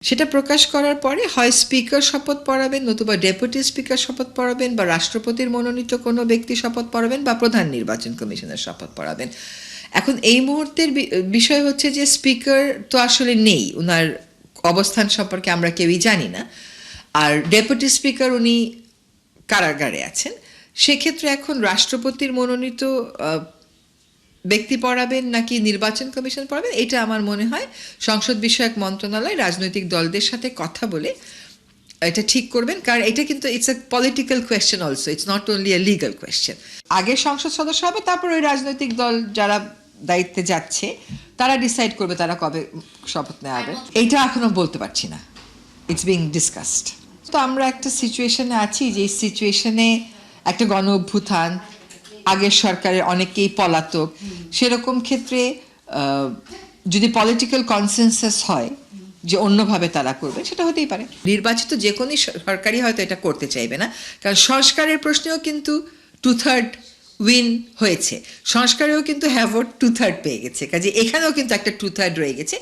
সেটা প্রকাশ করার পরে হয় স্পিকার শপথ পড়াবেন, নতুবা ডেপুটি স্পিকার শপথ পড়াবেন, বা রাষ্ট্রপতির মনোনীত কোনো ব্যক্তি শপথ পড়াবেন, বা প্রধান নির্বাচন কমিশনের শপথ পড়াবেন। এখন এই মুহূর্তের বিষয় হচ্ছে যে স্পিকার তো আসলে নেই, ওনার অবস্থান সম্পর্কে আমরা কেউই জানি না। আর ডেপুটি স্পিকার উনি কারাগারে আছেন। সেক্ষেত্রে এখন রাষ্ট্রপতির মনোনীত ব্যক্তি পড়াবেন নাকি নির্বাচন কমিশন পড়াবেন, এটা আমার মনে হয় সংসদ বিষয়ক মন্ত্রণালয় রাজনৈতিক দলদের সাথে কথা বলে এটা ঠিক করবেন। কারণ এটা কিন্তু it's a political question also, it's not only a legal question. আগে সংসদ সদস্য হবে, তারপর ওই রাজনৈতিক দল যারা দায়িত্বে যাচ্ছে তারা ডিসাইড করবে তারা কবে শপথ নেওয়া হবে। এইটা এখনো বলতে পারছি না, ইটস বিং ডিসকাসড। তো আমরা একটা সিচুয়েশনে আছি যে সিচুয়েশনে একটা গণ অভ্যুত্থান, আগের সরকারের অনেকেই পলাতক, সেরকম ক্ষেত্রে যদি পলিটিক্যাল কনসেনসাস হয় যে অন্যভাবে তারা করবে, সেটা হতেই পারে। নির্বাচিত যে কোনো সরকারই হয়তো এটা করতে চাইবে না, কারণ সংস্কারের প্রশ্নেও কিন্তু 2/3 উইন হয়েছে, সংস্কারেও কিন্তু হ্যাভোট 2/3 পেয়ে গেছে, কাজে এখানেও কিন্তু একটা 2/3 রয়ে গেছে।